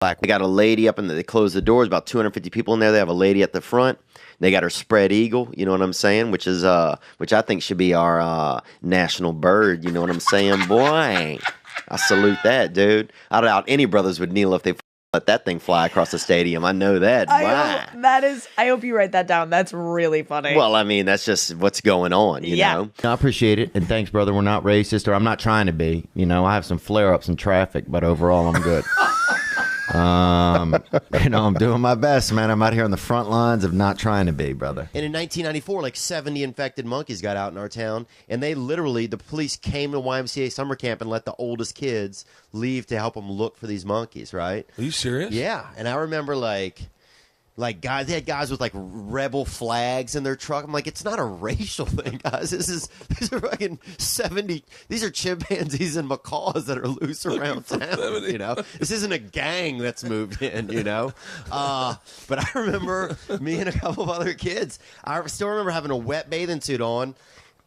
They got a lady up in they close the doors, about 250 people in there. They have a lady at the front. They got her spread eagle, you know what I'm saying? Which I think should be our national bird, you know what I'm saying? Boy, I salute that, dude. I doubt any brothers would kneel if they let that thing fly across the stadium. I know that. I hope you write that down. That's really funny. Well, I mean, that's just what's going on, you know? I appreciate it, and thanks, brother. We're not racist, or I'm not trying to be. You know, I have some flare-ups in traffic, but overall, I'm good. You know, I'm doing my best, man. I'm out here on the front lines of not trying to be, brother. And in 1994, like 70 infected monkeys got out in our town, and the police came to YMCA summer camp and let the oldest kids leave to help them look for these monkeys, right? Are you serious? Yeah, and I remember like guys, they had guys with like rebel flags in their truck. I'm like, it's not a racial thing, guys. These are fucking 70. These are chimpanzees and macaws that are loose around town. You know, this isn't a gang that's moved in. You know, but I remember me and a couple of other kids. I still remember having a wet bathing suit on,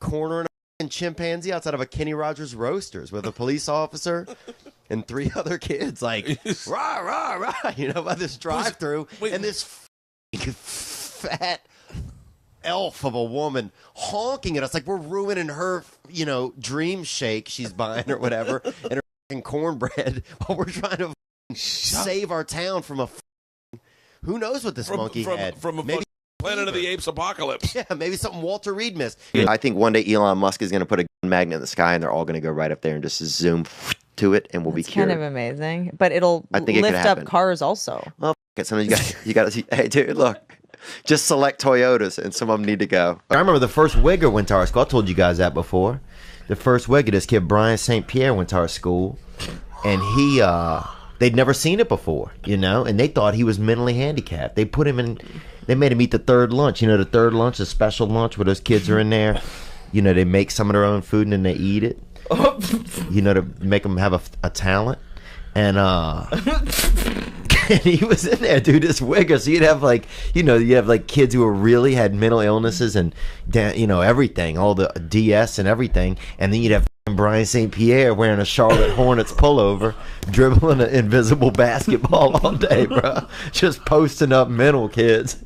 cornering a chimpanzee outside of a Kenny Rogers Roasters with a police officer and 3 other kids, like rah rah rah, you know, by this drive-through, and this fat elf of a woman honking at us like we're ruining her, you know, dream shake she's buying or whatever, and her fucking cornbread while we're trying to save our town from a who knows what this monkey had from a maybe Planet of the Apes apocalypse. Yeah, maybe something Walter Reed missed. I think one day Elon Musk is going to put a magnet in the sky, and they're all going to go right up there and just zoom to it, and we'll be cured. Kind of amazing, but it'll I think lift up cars also. Well, sometimes you got to. Hey, dude, look, just select Toyotas, and some of them need to go. I remember the first Wigger went to our school. I told you guys that before. The first Wigger, this kid Brian St. Pierre, went to our school, and they'd never seen it before, you know, and they thought he was mentally handicapped. They put him in. They made him eat the third lunch. You know, the third lunch, the special lunch where those kids are in there. You know, they make some of their own food and then they eat it. You know, to make them have a talent. And and he was in there, dude, this Wigger. So you'd have like, you know, you have like kids who really had mental illnesses and, you know, everything, all the DS and everything. And then you'd have Brian St. Pierre wearing a Charlotte Hornets pullover, dribbling an invisible basketball all day, bro. Just posting up mental kids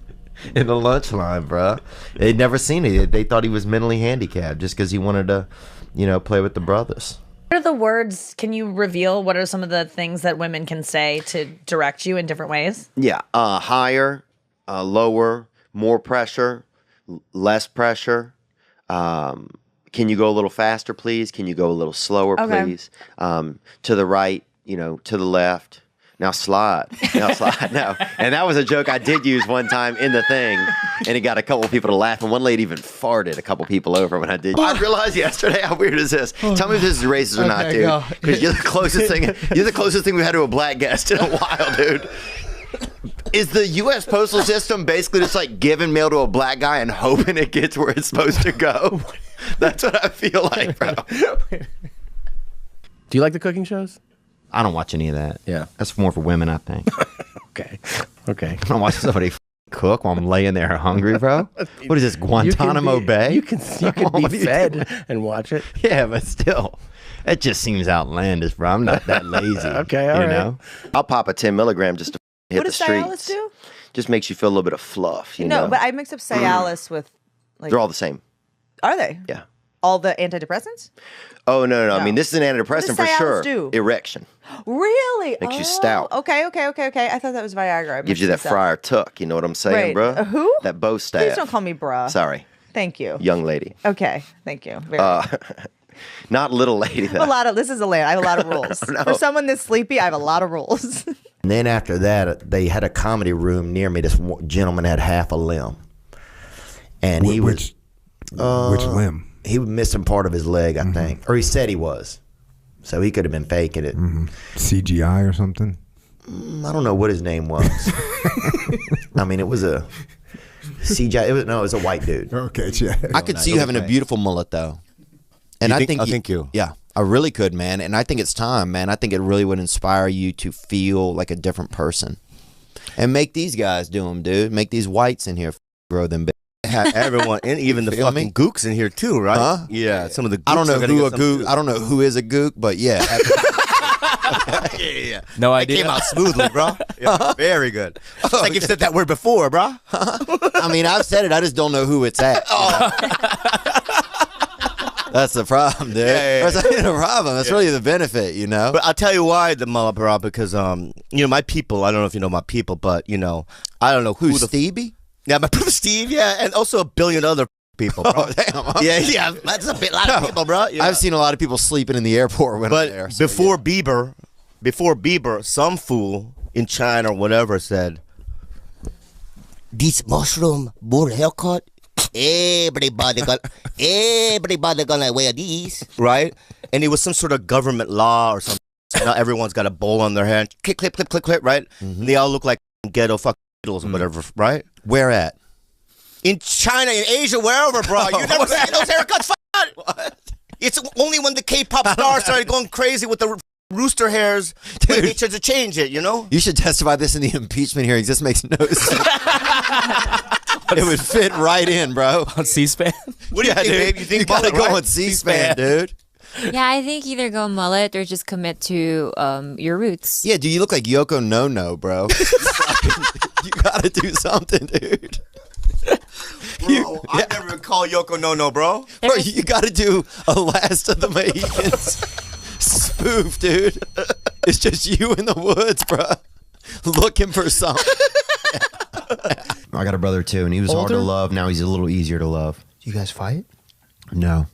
in the lunch line, bro. They'd never seen it. They thought he was mentally handicapped just because he wanted to, you know, play with the brothers. What are the words? Can you reveal what are some of the things that women can say to direct you in different ways? Yeah, higher, lower, more pressure, less pressure. Can you go a little faster, please? Can you go a little slower, please? To the right, you know, to the left. Now slide. Now slide. No. And that was a joke I did use one time in the thing, and it got a couple people to laugh. And one lady even farted a couple people over when I did. I realized yesterday, how weird is this? Tell me if this is racist or not, dude. Because you're the closest thing. You're the closest thing we've had to a black guest in a while, dude. Is the U.S. postal system basically just like giving mail to a black guy and hoping it gets where it's supposed to go? That's what I feel like, bro. Do you like the cooking shows? I don't watch any of that. Yeah. That's more for women, I think. Okay. I don't watch somebody cook while I'm laying there hungry, bro. What is this, Guantanamo Bay? You can be fed and watch it. Yeah, but still, it just seems outlandish, bro. I'm not that lazy. Okay, all right. Know? I'll pop a 10 milligram just to hit the streets. What does Cialis do? Just makes you feel a little bit of fluff, you know? No, but I mix up Cialis with like... They're all the same. Are they? Yeah. All the antidepressants? Oh, no. I mean, this is an antidepressant for sure. Do? Erection. Really? Makes you stout. Okay. I thought that was Viagra. Gives you that Friar Tuck. You know what I'm saying, right. bro? Who? That bow staff. Please don't call me bruh. Sorry. Thank you. Young lady. Okay. Thank you. Not little lady, though. This is a land. I have a lot of rules. No. For someone this sleepy, I have a lot of rules. And then after that, they had a comedy room near me. This gentleman had half a limb. And he was... Which limb? He was missing part of his leg, I think. Or he said he was. So he could have been faking it. CGI or something? I don't know what his name was. I mean, it was a CGI. It was a white dude. Okay, yeah. I could see you having a beautiful mullet, though. And I think you. Yeah, I really could, man. And I think it's time, man. I think it really would inspire you to feel like a different person. And make these guys do them, dude. Make these whites in here grow them big. Everyone, and even the fucking gooks in here too, right? Huh? Yeah, some of the gooks I don't know who is a gook, but yeah. Yeah. No It idea. came out smoothly, bro. Yeah, very good. It's like you've said that word before, bro. I mean, I've said it. I just don't know who it's at. That's the problem, dude. Yeah. That's not the problem. That's really the benefit, you know. But I'll tell you why the mullet, bro, because my people. I don't know if you know my people, but I don't know who the Stevie? Yeah, my brother Steve. Yeah, and also a billion other people, bro. Oh, damn. Huh? Yeah. That's a lot of people, bro. Yeah. I've seen a lot of people sleeping in the airport when I'm there. But before Bieber, some fool in China or whatever said, "This mushroom bull haircut, everybody gonna wear these, right?" And it was some sort of government law or something. So now everyone's got a bowl on their hand, clip, right? And they all look like ghetto fuck or whatever, right? Where at? In China, in Asia, wherever, bro. You never seen those haircuts? What? It's only when the K-pop stars started going crazy with the rooster hairs, when they tried to change it, You should testify this in the impeachment hearings. This makes no sense. It would fit right in, bro. On C-SPAN? What do you think, babe? You think you gotta mullet, go right? on C-SPAN, dude. Yeah, I think either go mullet or just commit to your roots. Yeah, do you look like Yoko No, bro? You gotta do something, dude. Bro, I never even call Yoko No, bro. Bro, you gotta do a Last of the Mohicans spoof, dude. It's just you in the woods, bro, looking for something. I got a brother too, and he was hard to love. Now he's a little easier to love. You guys fight? No.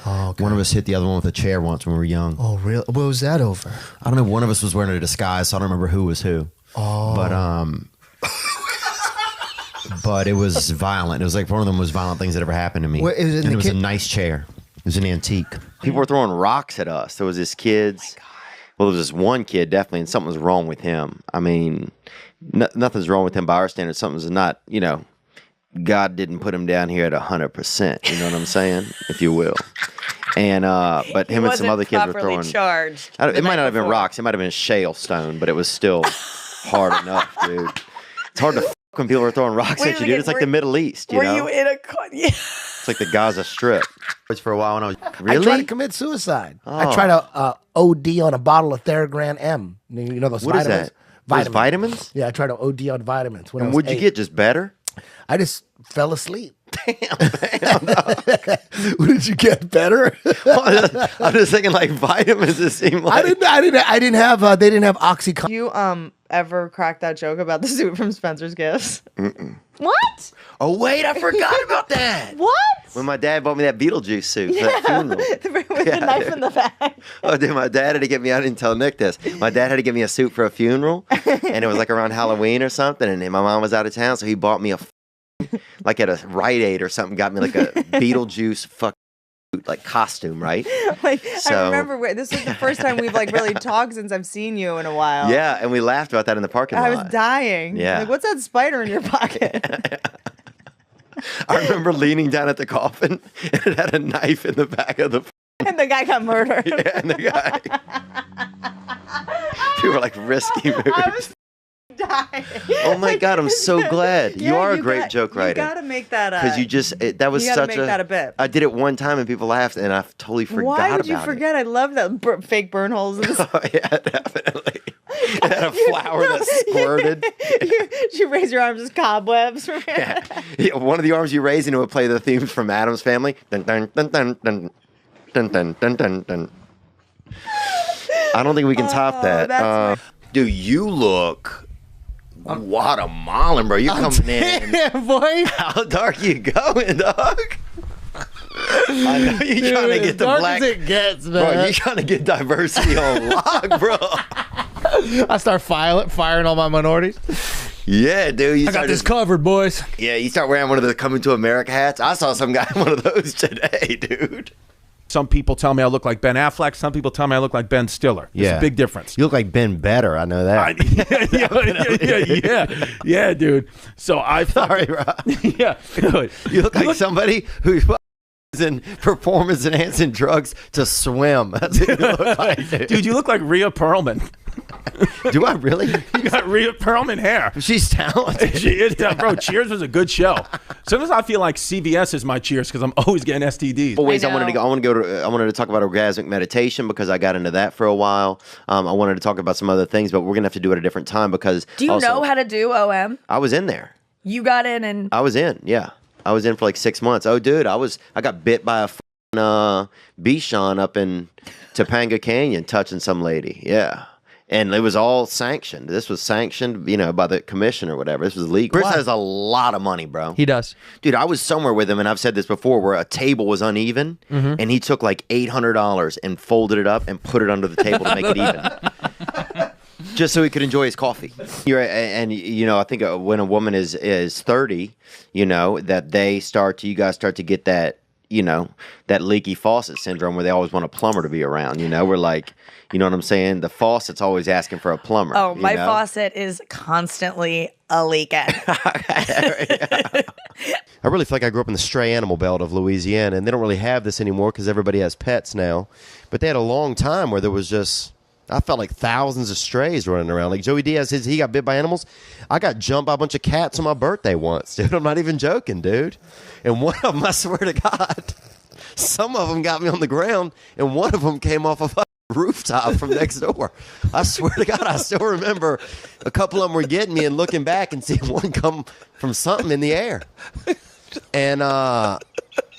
Oh, okay. One of us hit the other one with a chair once when we were young. Oh, really? What was that over? I don't know. One of us was wearing a disguise, so I don't remember who was who. Oh. But it was violent. It was like one of the most violent things that ever happened to me. What, and it was a nice chair. It was an antique. People were throwing rocks at us. There was this kid's. Well, there was this one kid, definitely, and something was wrong with him. I mean, nothing's wrong with him by our standards. Something's not, God didn't put him down here at 100%. You know what I'm saying? If you will. And but him and some other kids were throwing. Charged. It might not have been rocks. It might have been shale stone, but it was still hard enough, dude. It's hard to when people are throwing rocks at you, dude. It's like the Middle East, Were you in a yeah. It's like the Gaza Strip. For a while when I was I tried to commit suicide. I tried to OD on a bottle of Theragram M. You know those What is vitamins? that? Those vitamins? Yeah, I tried to OD on vitamins. When And I was what'd you 8. get? Just better? I just fell asleep. Damn. What did you get? Better? I'm just thinking like vitamins. It seemed like I didn't have. They didn't have Oxycontin. You ever crack that joke about the suit from Spencer's Gifts? What? Oh wait, I forgot about that. What? When my dad bought me that Beetlejuice suit for that funeral. With the knife in the back. Oh, dude, my dad had to get me. I didn't tell Nick this. My dad had to get me a suit for a funeral, and it was like around Halloween or something. And my mom was out of town, so he bought me a like at a Rite Aid or something. Got me like a Beetlejuice like costume, right? Like So- I remember this was the first time we've like really talked since I've seen you in a while. Yeah, and we laughed about that in the parking lot. I was dying. Yeah. Like, what's that spider in your pocket? I remember leaning down at the coffin, and it had a knife in the back of the. And the guy got murdered. Yeah, and the guy. People were like risky moves. I was dying. Oh my God, I'm so glad. You are a great joke writer. You gotta make that Because you just, that was you gotta such make that a bit. I did it one time and people laughed and I totally forgot about it. Why would you forget? I love that fake burn holes in the Oh, yeah, definitely. It had a flower that squirted. you raise your arms as cobwebs. Yeah, one of the arms you raised and it would play the themes from Addams Family. Dun, dun, dun, dun, dun, dun, dun, dun, dun, dun. I don't think we can top that. Dude, you look Guatemalan, bro. You coming in. Yeah, boy. How dark you going, dog? I know you're trying to get the dark black. as it gets, man. Bro, you're trying to get diversity on lock, bro. I start firing all my minorities. Yeah, dude. You I got this covered, boys. Yeah, you start wearing one of the Coming to America hats. I saw some guy in one of those today, dude. Some people tell me I look like Ben Affleck. Some people tell me I look like Ben Stiller. There's a big difference. You look like Ben Better. I know that. Yeah, dude. So I Sorry, Rob. yeah, good. You look like somebody who is in performance enhancing drugs to swim. That's what you look like, dude. Dude, you look like Rhea Perlman. Do I really? You got Rhea Perlman hair. She's talented. She is, bro. Cheers was a good show. Sometimes I feel like CVS is my Cheers because I'm always getting STDs. Always, I wanted to talk about orgasmic meditation because I got into that for a while. I wanted to talk about some other things, but we're gonna have to do it at a different time because. Do you know how to do OM? I was in there. You got in and. I was in. Yeah, I was in for like 6 months. Oh, dude, I got bit by a Bichon up in Topanga Canyon touching some lady. Yeah. And it was all sanctioned. This was sanctioned, by the commission or whatever. This was legal. Chris has a lot of money, bro. He does. Dude, I was somewhere with him, and I've said this before, where a table was uneven, and he took like $800 and folded it up and put it under the table to make it even. Just so he could enjoy his coffee. I think when a woman is 30, that you guys start to get that, that leaky faucet syndrome where they always want a plumber to be around. We're like, you know what I'm saying? The faucet's always asking for a plumber. Oh, my faucet is constantly a leaking. I really feel like I grew up in the stray animal belt of Louisiana, and they don't really have this anymore because everybody has pets now. But they had a long time where there was just, I felt like thousands of strays running around. Like Joey Diaz, he got bit by animals. I got jumped by a bunch of cats on my birthday once, dude. I'm not even joking, dude. And one of them, I swear to God, some of them got me on the ground, and one of them came off a rooftop from next door. I swear to God, I still remember a couple of them were getting me and looking back and seeing one come from something in the air. And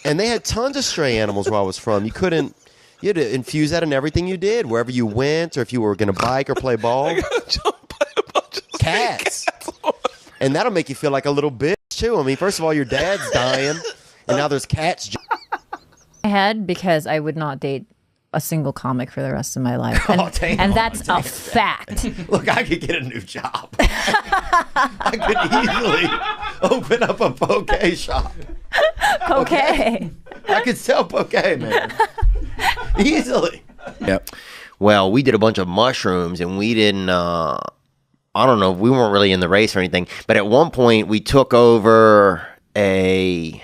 they had tons of stray animals where I was from. You had to infuse that in everything you did, wherever you went, or if you were going to bike or play ball. Cats. And that'll make you feel like a little bitch, too. I mean, first of all, your dad's dying, and now there's cats. I had because I would not date a single comic for the rest of my life. And, that's a fact. Look, I could get a new job. I could easily open up a poke shop. Poke. I could sell poke, man. Easily. Yep. Well, we did a bunch of mushrooms, and we didn't, I don't know, we weren't really in the race or anything, but at one point we took over a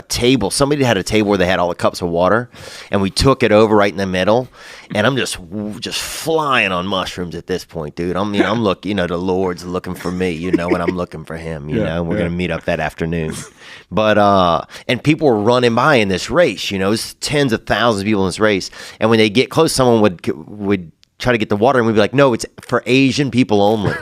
table. Somebody had a table where they had all the cups of water, and we took it over right in the middle. And I'm just flying on mushrooms at this point, dude. I'm looking, the Lord's looking for me, and I'm looking for him, and we're gonna meet up that afternoon. But and people were running by in this race, it's tens of thousands of people in this race. And when they get close, someone would try to get the water, and we'd be like, no, it's for Asian people only.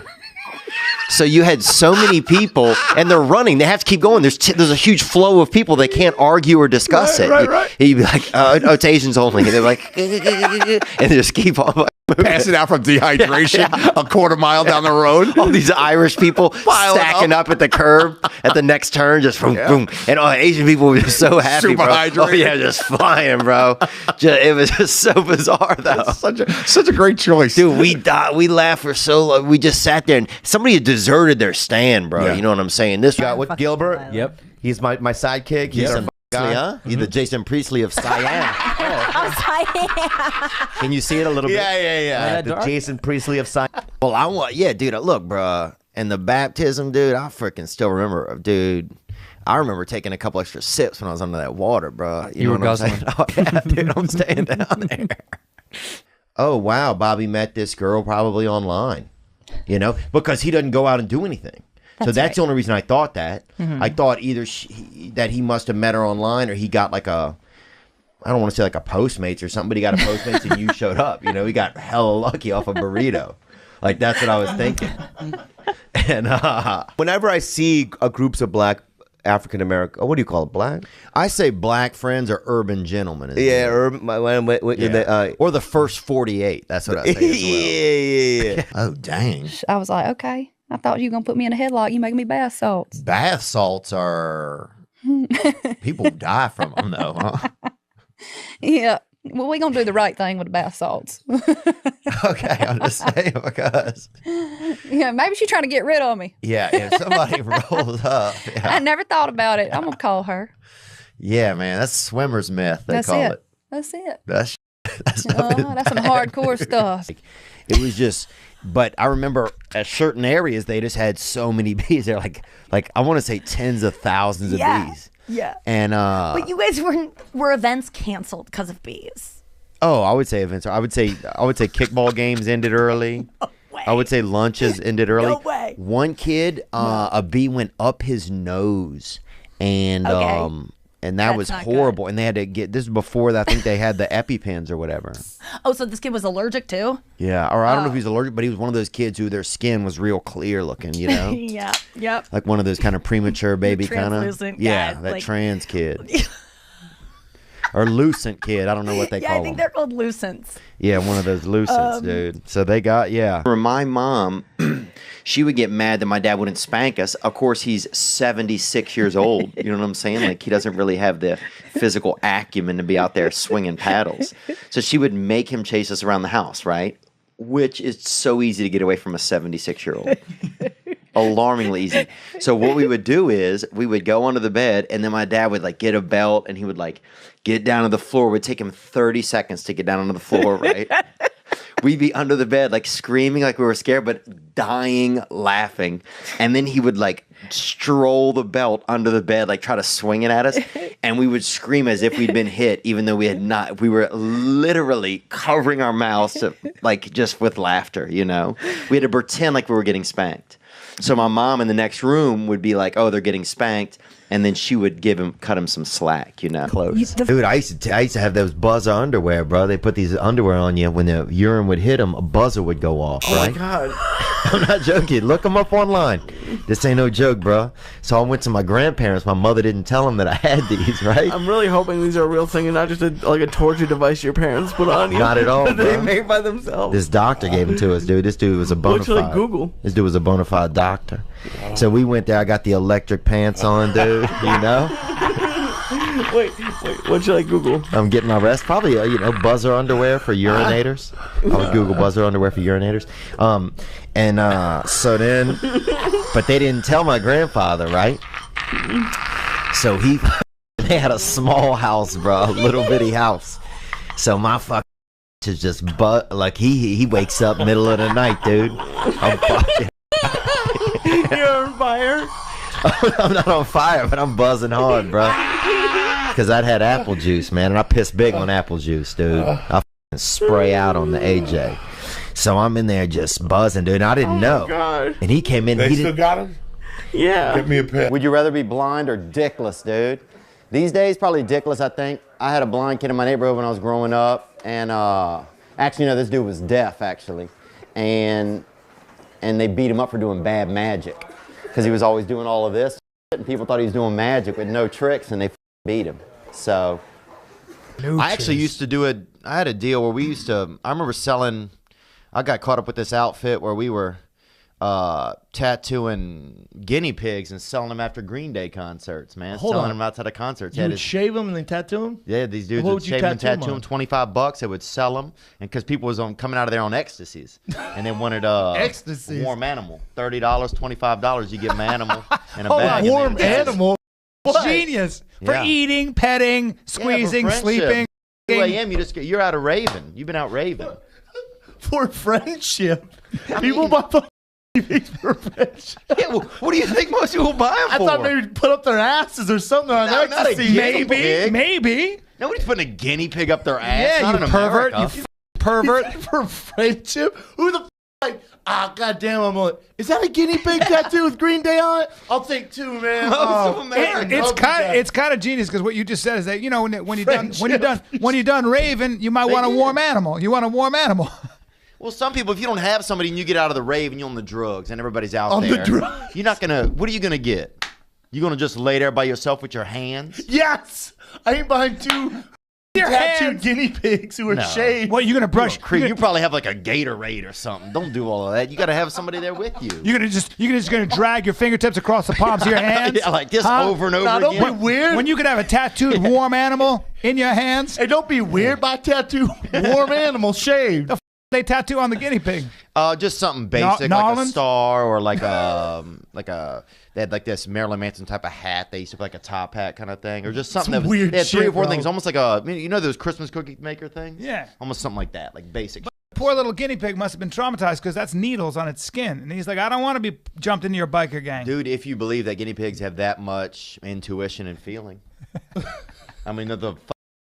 So you had so many people, and they're running. They have to keep going. There's a huge flow of people. They can't argue or discuss it. Right. You'd be like, it's Asians only. And they're like, and they just keep on passing out from dehydration a quarter mile down the road. All these Irish people stacking up at the curb at the next turn, just boom, boom. And Asian people were just so happy, super bro. hydrated. Oh, yeah, just flying, bro. It was just so bizarre, though. Such a great choice. Dude, we laughed for so long. We just sat there, and somebody had deserted their stand, bro. Yeah. You know what I'm saying? This Got with Gilbert. Yep. He's my sidekick. He's Jason Priestley, huh? You're the Jason Priestley of Siam. Can you see it a little bit? Yeah. The Jason Priestley of science. Well, dude, look, bro. And the baptism, dude, I freaking still remember, dude. I remember taking a couple extra sips when I was under that water, bro. You were guzzling. Oh, yeah, dude, I'm staying down there. Oh, wow. Bobby met this girl probably online, because he doesn't go out and do anything. That's the only reason I thought that. Mm-hmm. I thought either that he must have met her online, or he got like I don't want to say like a Postmates or something, but he got a Postmates and you showed up. He got hella lucky off a burrito. Like, that's what I was thinking. And whenever I see groups of black African American, what do you call it, black? I say black friends are urban gentlemen. Urban, or the first 48. That's what I say as well. Yeah. Oh, dang. I was like, okay. I thought you were going to put me in a headlock. You making me bath salts. Bath salts are... People die from them, though, huh? Yeah. Well, we're going to do the right thing with the bath salts. Okay, I'm just saying because... Yeah, maybe she's trying to get rid of me. Yeah, if somebody rolls up... Yeah. I never thought about it. I'm going to call her. Yeah, man, that's swimmer's myth, they call it. That's it. That's that's some hardcore stuff. It was just... But I remember at certain areas, they just had so many bees. They're like I want to say tens of thousands of bees. Yeah. And but you guys were events canceled because of bees. Oh, I would say events. I would say kickball games ended early. I would say lunches ended early. No way. One kid, a bee went up his nose, and and that was horrible. Good. And they had to get this was before I think they had the EpiPens or whatever. Oh, so this kid was allergic too? Yeah, or I don't know if he was allergic, but he was one of those kids who their skin was real clear looking. You know? Yeah. Yep. Like one of those kind of premature baby kind of. Yeah, that like, trans kid. Or lucent kid. I don't know what they call them. Yeah, I think they're called lucents. Yeah, one of those lucents, dude. So they got, For my mom, she would get mad that my dad wouldn't spank us. Of course, he's 76 years old. You know what I'm saying? Like, he doesn't really have the physical acumen to be out there swinging paddles. So she would make him chase us around the house, right? Which is so easy to get away from a 76-year-old. Alarmingly easy. So what we would do is we would go under the bed, and then my dad would like get a belt, and he would like get down to the floor. It would take him 30 seconds to get down onto the floor, right? We'd be under the bed like screaming like we were scared, but dying laughing. And then he would like stroll the belt under the bed, like try to swing it at us. And we would scream as if we'd been hit, even though we had not. We were literally covering our mouths like just with laughter, you know? We had to pretend like we were getting spanked. So my mom in the next room would be like, "Oh, they're getting spanked," and then she would cut him some slack, you know. Close, dude. I used to have those buzzer underwear, bro. They put these underwear on you. When the urine would hit them, a buzzer would go off. Oh right? my god! I'm not joking. Look them up online. This ain't no joke, bro. So I went to my grandparents. My mother didn't tell them that I had these. Right? I'm really hoping these are a real thing and not just a torture device your parents put on you. Not at all, that bro. They made by themselves. This doctor gave them to us, dude. This dude was a bona fide. Google. This dude was a bona fide doctor. Wow. So we went there. I got the electric pants on, dude. You know. Wait. What should I Google? I'm getting my rest. Probably, buzzer underwear for urinators. I would Google buzzer underwear for urinators. So then, but they didn't tell my grandfather, right? So they had a small house, bro, a little bitty house. So my fucking is just like he wakes up middle of the night, dude. I'm fucking. You're on fire. I'm not on fire, but I'm buzzing hard, bro. Because I'd had apple juice, man, and I pissed big on apple juice, dude. I spray out on the AJ. So I'm in there just buzzing, dude. And I didn't know. God. And he came in. They still got him? Yeah. Give me a pen. Would you rather be blind or dickless, dude? These days, probably dickless, I think. I had a blind kid in my neighborhood when I was growing up. And actually, this dude was deaf, actually. And they beat him up for doing bad magic. Because he was always doing all of this. And people thought he was doing magic with no tricks, and they beat him. So I actually used to do I had a deal where I remember selling, I got caught up with this outfit where we were tattooing guinea pigs and selling them after Green Day concerts, man. Selling them outside of concerts. You would shave them and then tattoo them? Yeah, these dudes would shave them and tattoo them. $25. They would sell them, and because people was coming out of there on ecstasies, and they wanted warm animal. $30, $25. You get them animal and a bag. Warm animal. What? Genius for eating, petting, squeezing, sleeping. 2 a.m. you're out of raving. You've been out raving for friendship. People buy for friendship. Yeah, well, what do you think most people buy them for? I thought maybe put up their asses or something on their ecstasy. Maybe. Nobody's putting a guinea pig up their ass. Yeah, you pervert. You pervert. For friendship. Who the goddamn! Is that a guinea pig tattoo with Green Day on it? I'll take two, man. It's kind of genius because what you just said is that when you're done raving, you might want a warm animal. You want a warm animal. Well, some people, if you don't have somebody and you get out of the rave and you're on the drugs and everybody's out on there, the drugs. You're not gonna. What are you gonna get? You gonna just lay there by yourself with your hands? Yes, I ain't buying two. Tattooed guinea pigs who are shaved. What, you gonna brush? You probably have like a Gatorade or something. Don't do all of that. You got to have somebody there with you. You're gonna drag your fingertips across the palms of your hands. Yeah, like this over and over again. Don't be weird. When you could have a tattooed warm animal in your hands. Hey, don't be weird by tattoo warm animal shaved. The they tattoo on the guinea pig? Just something basic, like a star or like they had like this Marilyn Manson type of hat. They used to put like a top hat kind of thing, or just something that was weird. They had three or four bro. things, almost like those Christmas cookie maker things. Yeah, almost something like that, like basic. But poor little guinea pig must have been traumatized because that's needles on its skin, and he's like, I don't want to be jumped into your biker gang, dude. If you believe that guinea pigs have that much intuition and feeling, I mean, the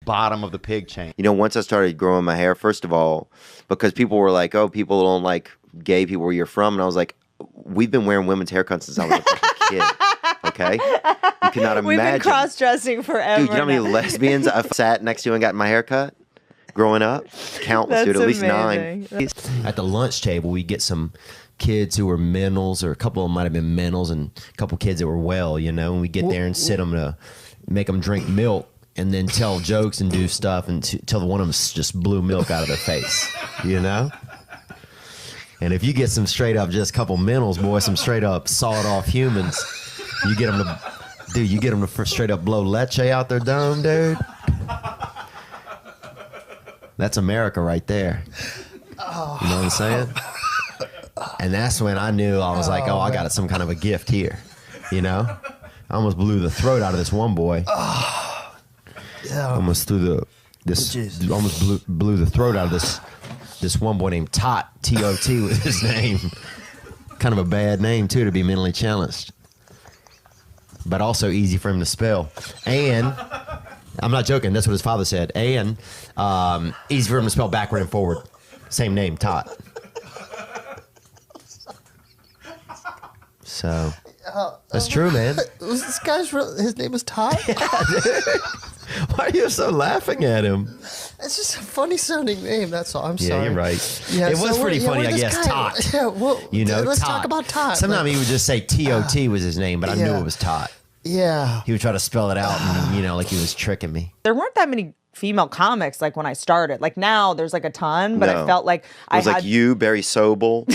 bottom of the pig chain. You know, once I started growing my hair, first of all, because people were like, "Oh, people don't like gay people where you're from," and I was like, "We've been wearing women's haircuts since I was a fucking kid." Okay, you cannot imagine. We've been cross-dressing forever. Dude, you know how many lesbians I've sat next to and got my hair cut growing up? Countless, dude. At least amazing. 9. At the lunch table, we get some kids who were mentals, or a couple of them might have been mentals, and a couple kids that were well, you know, and we get there and sit them to make them drink milk and then tell jokes and do stuff until one of them just blew milk out of their face, you know? And if you get some straight up, just a couple mentals, boy, some straight up sawed off humans, you get them to straight up blow leche out their dome, dude. That's America right there. You know what I'm saying? And that's when I knew, I was like, oh, I got some kind of a gift here, you know? I almost blew the throat out of this one boy. Almost blew the throat out of this one boy named Tot. T-O-T was his name. Kind of a bad name too, to be mentally challenged, but also easy for him to spell. And I'm not joking, that's what his father said. And easy for him to spell backward and forward. Same name, Tot. So that's true, man. Was this guy's his name was Todd? Yeah, dude. Why are you so laughing at him? It's just a funny sounding name. That's all. I'm sorry. Yeah, you're right. Yeah, it was pretty funny, I guess. Tot. Yeah, well, you know, let's Tot. talk about Tot. Sometimes he would just say T-O-T was his name, but I knew it was Tot. Yeah. He would try to spell it out, and you know, like he was tricking me. There weren't that many female comics like when I started. Like now, there's like a ton, but No. I felt like It was like you, Barry Sobel.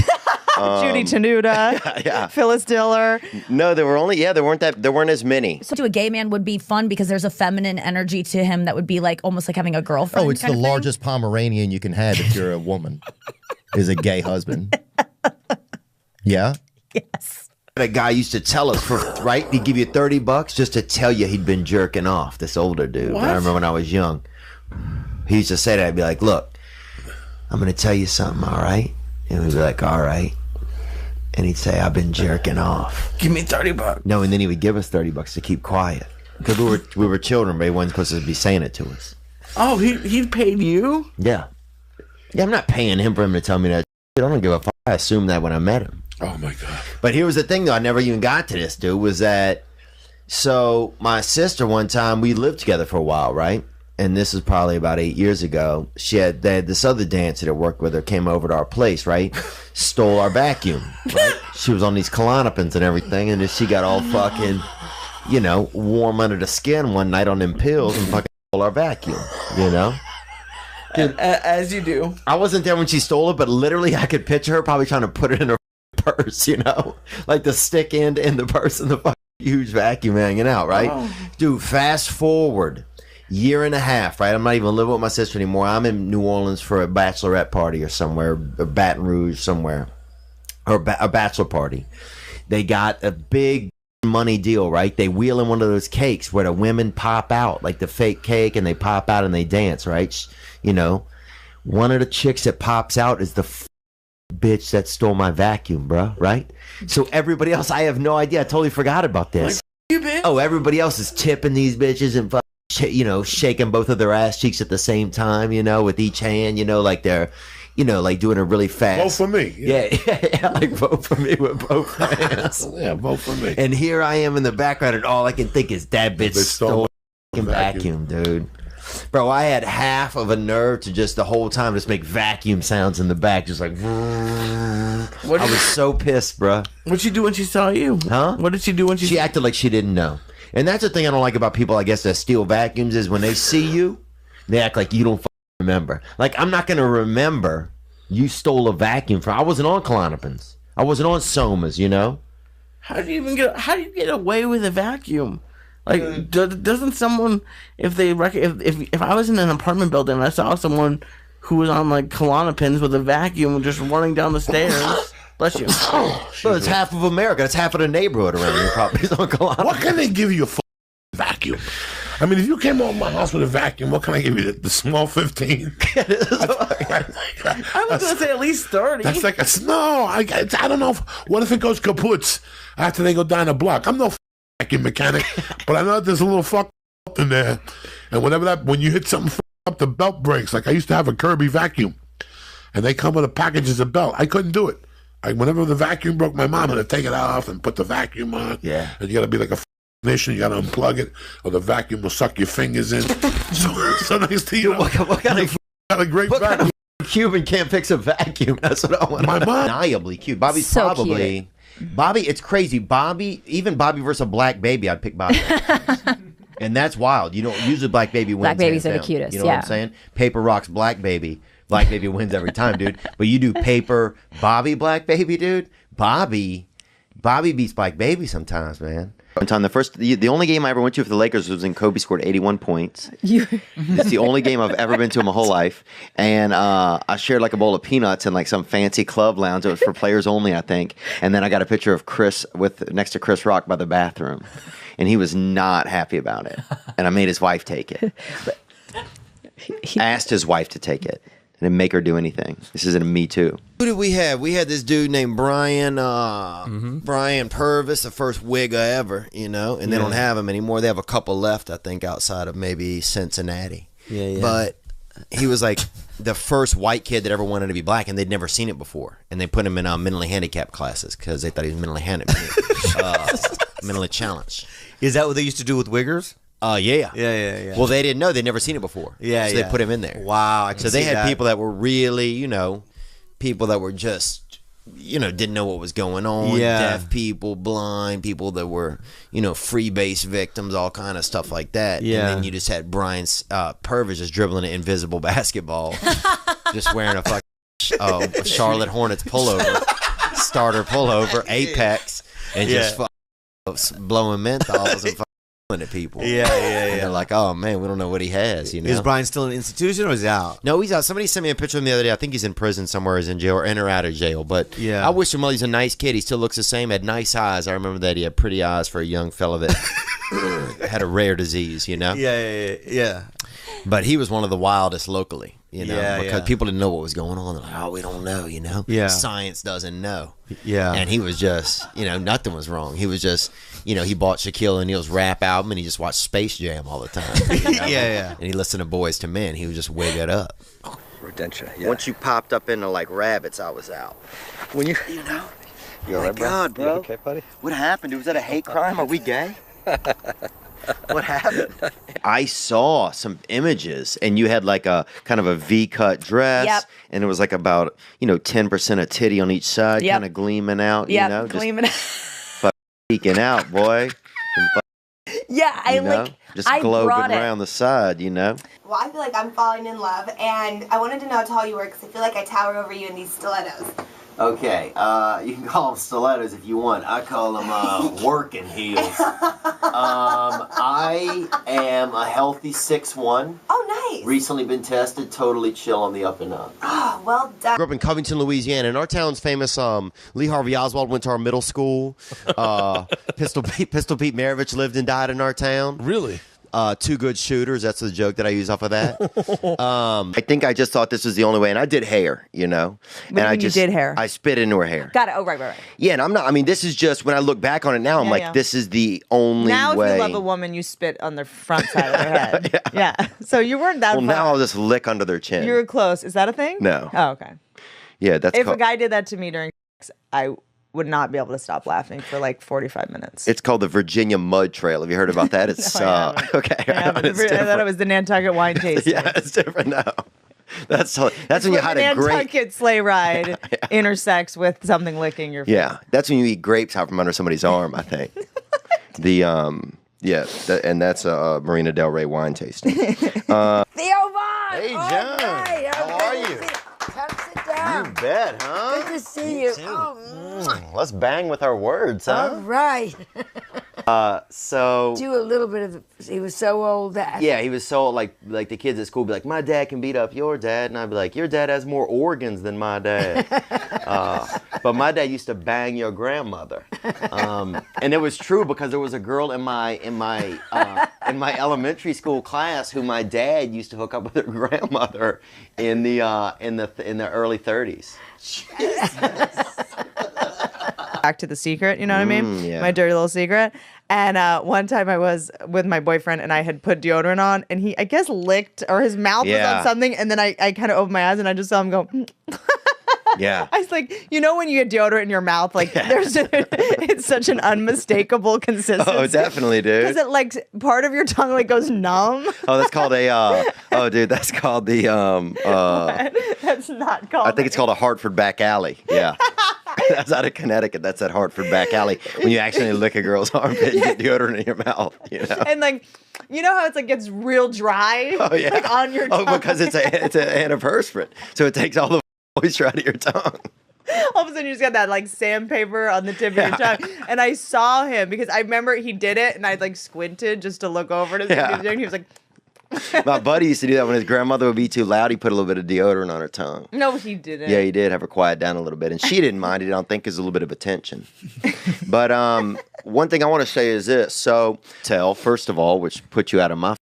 Judy Tenuta, yeah. Phyllis Diller. No, there weren't as many. So to a gay man would be fun because there's a feminine energy to him that would be like almost like having a girlfriend. Oh, it's the largest Pomeranian you can have if you're a woman. Is a gay husband. Yeah? Yes. That guy used to tell us, right? He'd give you $30 just to tell you he'd been jerking off. This older dude. What? I remember when I was young. He used to say that. I'd be like, look, I'm going to tell you something, all right? And we'd be like, all right. And he'd say, I've been jerking off. Give me $30. No, and then he would give us $30 to keep quiet. Because we were children, but he wasn't supposed to be saying it to us. Oh, he paid you? Yeah. Yeah, I'm not paying him for him to tell me that. I don't give a fuck. I assumed that when I met him. Oh, my God. But here was the thing, though. I never even got to this, dude, was that... So, my sister, one time, we lived together for a while, right? And this is probably about 8 years ago. They had this other dancer that worked with her, came over to our place, right? Stole our vacuum, right? She was on these Klonopins and everything, and then she got all fucking, you know, warm under the skin one night on them pills and fucking stole our vacuum, you know? Dude, as you do. I wasn't there when she stole it, but literally I could picture her probably trying to put it in her purse, you know? Like the stick end in the purse and the fucking huge vacuum hanging out, right? Oh. Dude, fast forward. Year and a half, right? I'm not even living with my sister anymore. I'm in New Orleans for a bachelorette party or somewhere, or Baton Rouge somewhere, or a bachelor party. They got a big money deal, right? They wheel in one of those cakes where the women pop out, like the fake cake, and they pop out and they dance, right? You know, one of the chicks that pops out is the bitch that stole my vacuum, bro, right? So everybody else, I have no idea. I totally forgot about this. You bitch. Oh, everybody else is tipping these bitches and you know, shaking both of their ass cheeks at the same time, you know, with each hand, you know, like they're, you know, like doing it really fast. Vote for me. Yeah, like vote for me with both hands. Yeah, vote for me. And here I am in the background, and all I can think is that bitch stole the vacuum, dude. Bro, I had half of a nerve to just the whole time just make vacuum sounds in the back, just like. I was so pissed, bro. What'd she do when she saw you? Huh? What did she do when she? She acted like she didn't know. And that's the thing I don't like about people, I guess, that steal vacuums is when they see you, they act like you don't remember. Like, I'm not going to remember you stole a vacuum from... I wasn't on Klonopins. I wasn't on Somas, you know? How do you get away with a vacuum? Like, doesn't someone... If I was in an apartment building and I saw someone who was on, like, Klonopins with a vacuum just running down the stairs... Bless you. Well, it's half of America. It's half of the neighborhood around here probably. What can they give you a vacuum? I mean, if you came over my house with a vacuum, what can I give you? The small 15? I was going to say at least 30. That's like I don't know. What if it goes kaput after they go down the block? I'm no vacuum mechanic, but I know that there's a little in there, and when you hit something up, the belt breaks. Like I used to have a Kirby vacuum, and they come with a package as a belt. I couldn't do it. Whenever the vacuum broke, my mom had to take it off and put the vacuum on. Yeah. And you got to be like a nation. You got to unplug it, or the vacuum will suck your fingers in. so next thing you know, what kind of got a great vacuum. Kind of Cuban can't fix a vacuum? That's what I want. My mom, undeniably cute. Bobby's So probably Bobby. It's crazy. Even Bobby versus a black baby, I'd pick Bobby. And that's wild. You don't usually black baby wins. Black babies hands are the down. cutest, You know what yeah. I'm saying? Paper rocks black baby. Black baby wins every time, dude. But you do paper Bobby black baby, dude. Bobby beats black baby sometimes, man. One time, the only game I ever went to for the Lakers was when Kobe scored 81 points. It's the only game I've ever been to in my whole life. And I shared like a bowl of peanuts in like some fancy club lounge. It was for players only, I think. And then I got a picture of Chris next to Chris Rock by the bathroom. And he was not happy about it. And I made his wife take it. Asked his wife to take it. And didn't make her do anything. This isn't a Me Too. Who did we have? We had this dude named Brian Brian Purvis, the first wigger ever, you know, and they don't have him anymore. They have a couple left, I think, outside of maybe Cincinnati. Yeah. But he was like the first white kid that ever wanted to be black, and they'd never seen it before. And they put him in mentally handicapped classes because they thought he was mentally challenged. Is that what they used to do with wiggers? Yeah. Well, they didn't know. They'd never seen it before. So they put him in there. Wow. I can So they see had that. people that were really, you know, people that were just, you know, didn't know what was going on. Yeah. Deaf people, blind people that were, you know, freebase victims, all kind of stuff like that. Yeah. And then you just had Brian Purvis just dribbling an invisible basketball, just wearing a fucking Charlotte Hornets pullover, starter pullover, Apex, and just blowing menthols and at people. Yeah. And they're like, oh man, we don't know what he has, you know. Is Brian still in an institution or is he out? No, he's out. Somebody sent me a picture of him the other day. I think he's in prison somewhere, he's in jail or in or out of jail. But Yeah. I wish him well. He's a nice kid. He still looks the same. Had nice eyes. I remember that he had pretty eyes for a young fella that had a rare disease, you know. Yeah. But he was one of the wildest locally, you know, Yeah, because yeah. people didn't know what was going on. They're like, oh, we don't know, you know. Yeah. Science doesn't know. Yeah. And he was just, you know, nothing was wrong. He was just, you know, he bought Shaquille O'Neal's rap album and he just watched Space Jam all the time. You know? Yeah. And he listened to Boys to Men. He would just wig it up. Rodentia, yeah. Once you popped up into like rabbits, I was out. When you know. Oh my God, bro. You okay, buddy? What happened? Was that a hate crime? Are we gay? What happened? I saw some images, and you had like a kind of a V-cut dress, Yep. and it was like about 10% of titty on each side, Yep. kind of gleaming out. Yeah, you know, gleaming. just peeking out, boy. Yeah, I just I globing brought it. around the side, you know. Well, I feel like I'm falling in love, and I wanted to know how tall you were because I feel like I tower over you in these stilettos. Okay, you can call them stilettos if you want. I call them working heels. I am a healthy 6'1". Oh, nice. Recently been tested, totally chill on the up and up. Oh, well done. Grew up in Covington, Louisiana, and our town's famous. Lee Harvey Oswald went to our middle school. Pistol Pete Maravich lived and died in our town. Really? Two good shooters. That's the joke that I use off of that. I think I just thought this was the only way, and I did hair, you know. What do you mean you did hair? I spit into her hair. Got it. Oh, right. Yeah, and I'm not. I mean, this is just when I look back on it now. I'm Yeah, like, yeah. this is the only Now, way. if you love a woman, you spit on the front side of their head. yeah. So you weren't that Well, far. now I'll just lick under their chin. You were close. Is that a thing? No. Oh, okay. Yeah, that's If called, a guy did that to me during sex, I would not be able to stop laughing for like 45 minutes. it's called the Virginia Mud Trail. Have you heard about that? It's No, I haven't. okay. I thought it was the Nantucket wine tasting. Yeah, it's different now. That's when you had the a great. Nantucket sleigh ride intersects with something licking your face. Yeah, that's when you eat grapes out from under somebody's arm. I think. And that's a Marina Del Rey wine tasting. Theo Vaughn! Hey, All John. right, How good are to you? see you. Come sit down. You bet, huh? Good to see you. Oh, Let's bang with our words, all huh? right. So. Do a little bit of. He was so old that. Yeah, he was so like the kids at school be like, my dad can beat up your dad, and I'd be like, your dad has more organs than my dad. But my dad used to bang your grandmother, and it was true because there was a girl in my elementary school class who my dad used to hook up with her grandmother in the early 30s. back to the secret, you know what I mean? Yeah. My dirty little secret. And one time I was with my boyfriend and I had put deodorant on and he, I guess, licked or his mouth was on something. And then I kind of opened my eyes and I just saw him go, Yeah. I was like, you know, when you get deodorant in your mouth, like it's such an unmistakable consistency. Oh, definitely, dude. Because it like part of your tongue like goes numb. Oh, that's called a. Oh, dude, that's called the. That's not called. I think it's called a Hartford back alley. Yeah. That's out of Connecticut. That's at Hartford back alley. When you actually lick a girl's armpit, you get deodorant in your mouth. You know. And like, you know how it's like gets real dry. Oh yeah. Like on your tongue. Oh, because it's an antiperspirant, so it takes all the moisture out of your tongue. All of a sudden, you just got that like sandpaper on the tip of your tongue. And I saw him because I remember he did it, and I like squinted just to look over to see what he was doing. He was like. My buddy used to do that when his grandmother would be too loud. He put a little bit of deodorant on her tongue. No, he didn't. Yeah, he did have her quiet down a little bit, and she didn't mind it. I don't think it's a little bit of attention. But one thing I want to say is this: so, first of all, which put you out of my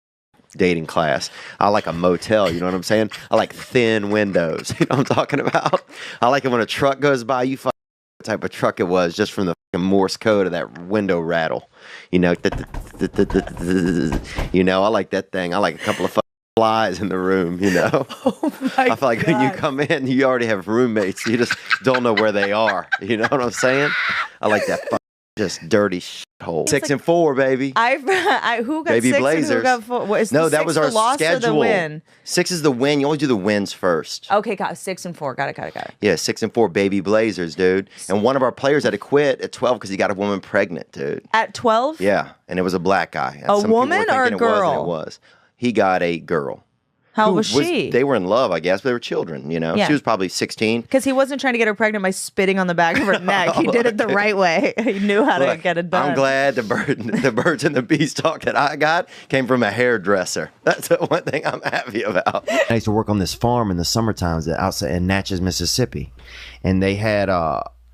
dating class. I like a motel. You know what I'm saying? I like thin windows. You know what I'm talking about? I like it when a truck goes by. You find what type of truck it was just from the Morse code of that window rattle. You know, I like that thing. I like a couple of flies in the room, you know. I feel like when you come in, you already have roommates. You just don't know where they are. You know what I'm saying? I like that just dirty hole. 6 and 4, baby. Who got baby 6 Blazers. and who got 4? What, is no, the that 6 was the our loss schedule. Or the win? 6 is the win. You always do the wins first. Okay, got 6 and 4. Got it. Yeah, 6 and 4 baby Blazers, dude. And one of our players had to quit at 12 because he got a woman pregnant, dude. At 12? Yeah, and it was a black guy. A woman or a girl? It was. He got a girl. How old was she? They were in love, I guess, but they were children, you know. Yeah. She was probably 16. Because he wasn't trying to get her pregnant by spitting on the back of her neck. He did it the right way. He knew how to get it done. I'm glad the birds and the beestalk that I got came from a hairdresser. That's the one thing I'm happy about. I used to work on this farm in the summer times outside in Natchez, Mississippi. And they had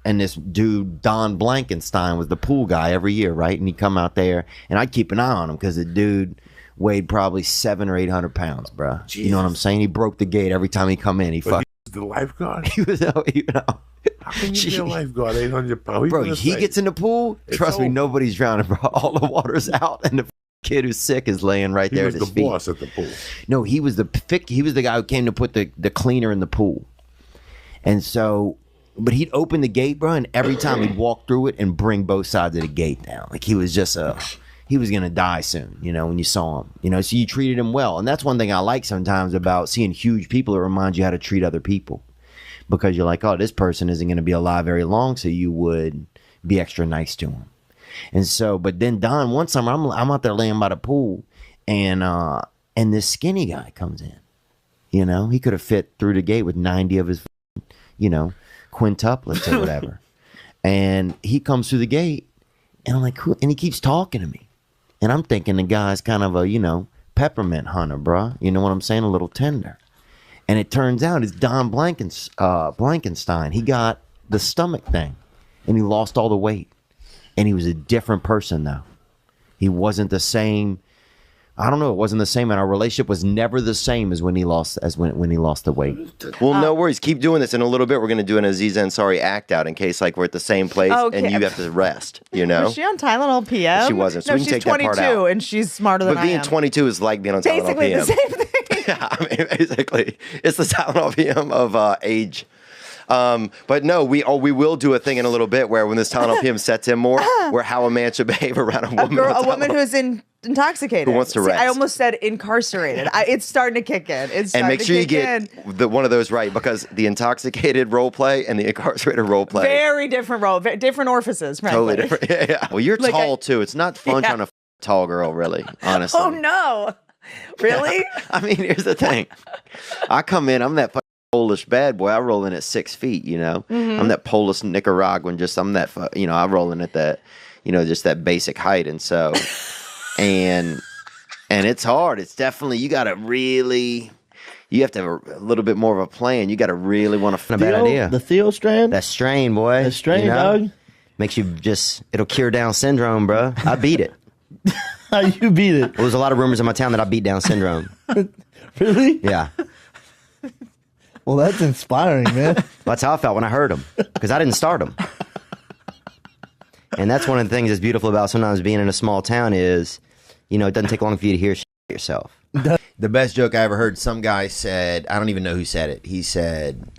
and this dude, Don Blankenstein, was the pool guy every year, right? And he'd come out there, and I'd keep an eye on him because the dude weighed probably 700 or 800 pounds, bro. Jesus. You know what I'm saying? He broke the gate every time he come in. He was the lifeguard. He was, you know. How can you be a lifeguard? 800 pounds. Bro, he gets in the pool. Trust me, nobody's drowning, bro. All the water's out, and the kid who's sick is laying right there at his feet. He was the boss at the pool. No, he was the guy who came to put the cleaner in the pool, and so. But he'd open the gate, bro, and every time he'd walk through it and bring both sides of the gate down. Like he was just he was gonna die soon, you know, when you saw him. You know, so you treated him well. And that's one thing I like sometimes about seeing huge people. It reminds you how to treat other people. Because you're like, oh, this person isn't gonna be alive very long, so you would be extra nice to him. And so, but then Don, one summer I'm out there laying by the pool, and this skinny guy comes in. You know, he could have fit through the gate with 90 of his, you know, quintuplets or whatever. And he comes through the gate, and I'm like, who? And he keeps talking to me. And I'm thinking the guy's kind of a, you know, peppermint hunter, bruh. You know what I'm saying? A little tender. And it turns out it's Don Blankenstein. He got the stomach thing, and he lost all the weight. And he was a different person, though. He wasn't the same. I don't know. It wasn't the same, and our relationship was never the same as when he lost the weight. Well, no worries. Keep doing this. In a little bit, we're going to do an Aziz Ansari act out in case like we're at the same place and you have to rest. You know, was she on Tylenol PM? She wasn't. So no, we can she's take that 22 part out. and she's smarter than But I being am. 22 is like being on Tylenol Basically PM. the same thing. Yeah, I mean, basically, it's the Tylenol PM of age. But no, we will do a thing in a little bit where when this Tylenol PM sets in more, where how a man should behave around a woman. A woman who's intoxicated. Who wants to rest. I almost said incarcerated. It's starting to kick in. And make sure you get one of those right, because the intoxicated role play and the incarcerated role play. Very different role, different orifices, frankly. Totally different. Yeah. Well, you're tall too. It's not fun trying to a tall girl, really, honestly. Oh no. Really? Yeah. I mean, here's the thing. I come in, I'm that Polish bad boy. I roll in at 6 feet, you know. Mm-hmm. I'm that Polish Nicaraguan, I'm that, you know, I roll in at that, you know, just that basic height. And so, and it's hard. It's definitely, you got to have a little bit more of a plan. You got to really want to find a bad idea. The Theo strain? That strain, boy. The strain, you know? dog. Makes you it'll cure Down syndrome, bro. I beat it. How you beat it? There was a lot of rumors in my town that I beat Down syndrome. Really? Yeah. Well, that's inspiring, man. That's how I felt when I heard them, because I didn't start them. And that's one of the things that's beautiful about sometimes being in a small town is, it doesn't take long for you to hear shit yourself. The best joke I ever heard, some guy said, I don't even know who said it. He said,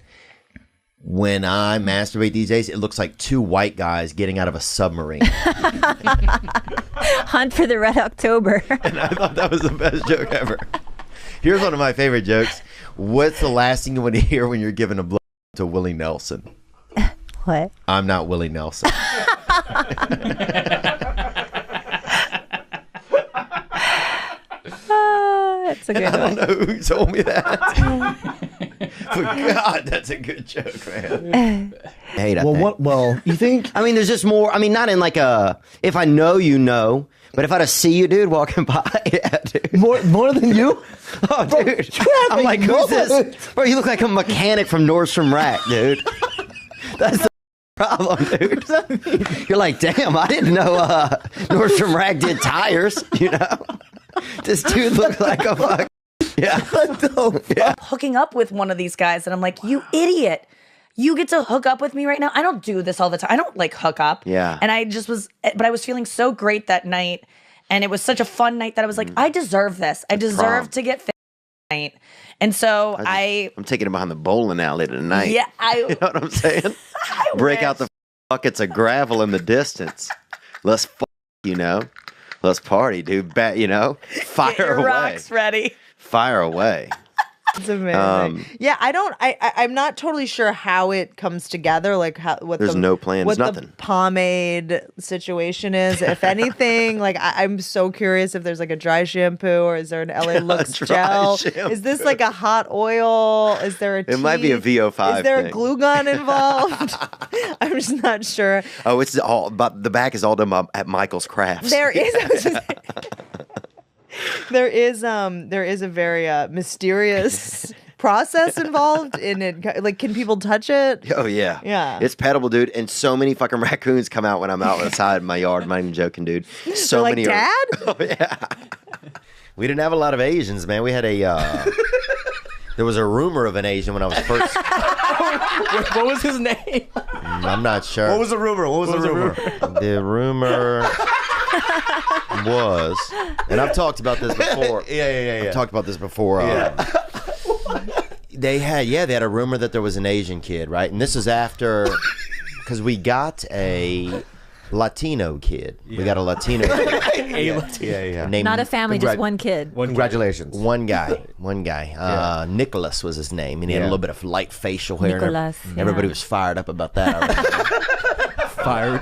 when I masturbate these days, it looks like two white guys getting out of a submarine. Hunt for the Red October. And I thought that was the best joke ever. Here's one of my favorite jokes. What's the last thing you want to hear when you're giving a blow to Willie Nelson? What? I'm not Willie Nelson. That's a good I don't one. know who told me that. But God, that's a good joke, man. Hate, I Well, think. well, you think? I mean, there's just more. I mean, not in like a, if I know you know, but if I just see you, dude, walking by, yeah, dude. More than you? Oh, dude. I'm like, who's this? Bro, you look like a mechanic from Nordstrom Rack, dude. That's the problem, dude. You're like, damn, I didn't know Nordstrom Rack did tires, This dude looks like a fuck. Yeah. Hooking up with one of these guys, and I'm like, you idiot. You get to hook up with me right now. I don't do this all the time. I don't like hook up. Yeah. And I was feeling so great that night. And it was such a fun night that I was like, I deserve this. I deserve to get fit tonight. And so I'm taking him behind the bowling alley tonight. Yeah. You know what I'm saying? Break out the buckets of gravel in the distance. Let's Let's party, dude. Fire Get your away. rocks ready. Fire away. It's amazing. Yeah, I'm not totally sure how it comes together, like There's no plans, what nothing. the pomade situation is. If anything, like I'm so curious if there's like a dry shampoo or is there an LA Looks Dry gel? shampoo. Is this like a hot oil? Is there a It might be a tea? VO5 Is there thing. a glue gun involved? I'm just not sure. Oh, it's all, but the back is all done at Michael's Crafts. There is. There is a very mysterious process involved in it. Like, can people touch it? Oh yeah, Yeah. It's petable, dude. And so many fucking raccoons come out when I'm out outside my yard. I'm not even joking, dude. So They're like, many. Dad? Oh yeah. We didn't have a lot of Asians, man. We had a. There was a rumor of an Asian when I was first. What was his name? I'm not sure. What was the rumor? What was the rumor? The rumor was, and I've talked about this before. Yeah. I've talked about this before. They had a rumor that there was an Asian kid, right? And this is after, because we got a Latino kid. We got a Latino kid. Yeah. Named- Not a family, just one kid. Congratulations. One guy. Nicholas was his name, and he had a little bit of light facial hair. Nicholas, Everybody yeah. was fired up about that. Fired.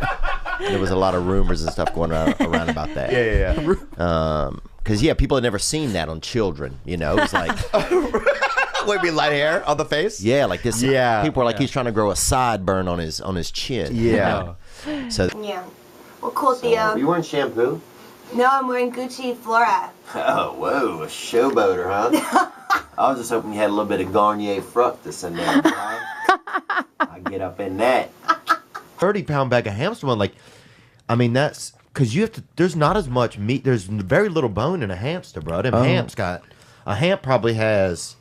There was a lot of rumors and stuff going around about that. Yeah. Because people had never seen that on children. It was like, Wait, be light hair on the face? yeah, like this. Yeah. People were like, he's trying to grow a sideburn on his chin. Yeah. So. Yeah. Well, cool, Theo. You wearing shampoo? No, I'm wearing Gucci Flora. Oh, whoa, a showboater, huh? I was just hoping you had a little bit of Garnier Fructus in there. I get up in that. 30-pound bag of hamster bone, that's because you have to. There's not as much meat. There's very little bone in a hamster, bro. Them hamps got a hamp probably has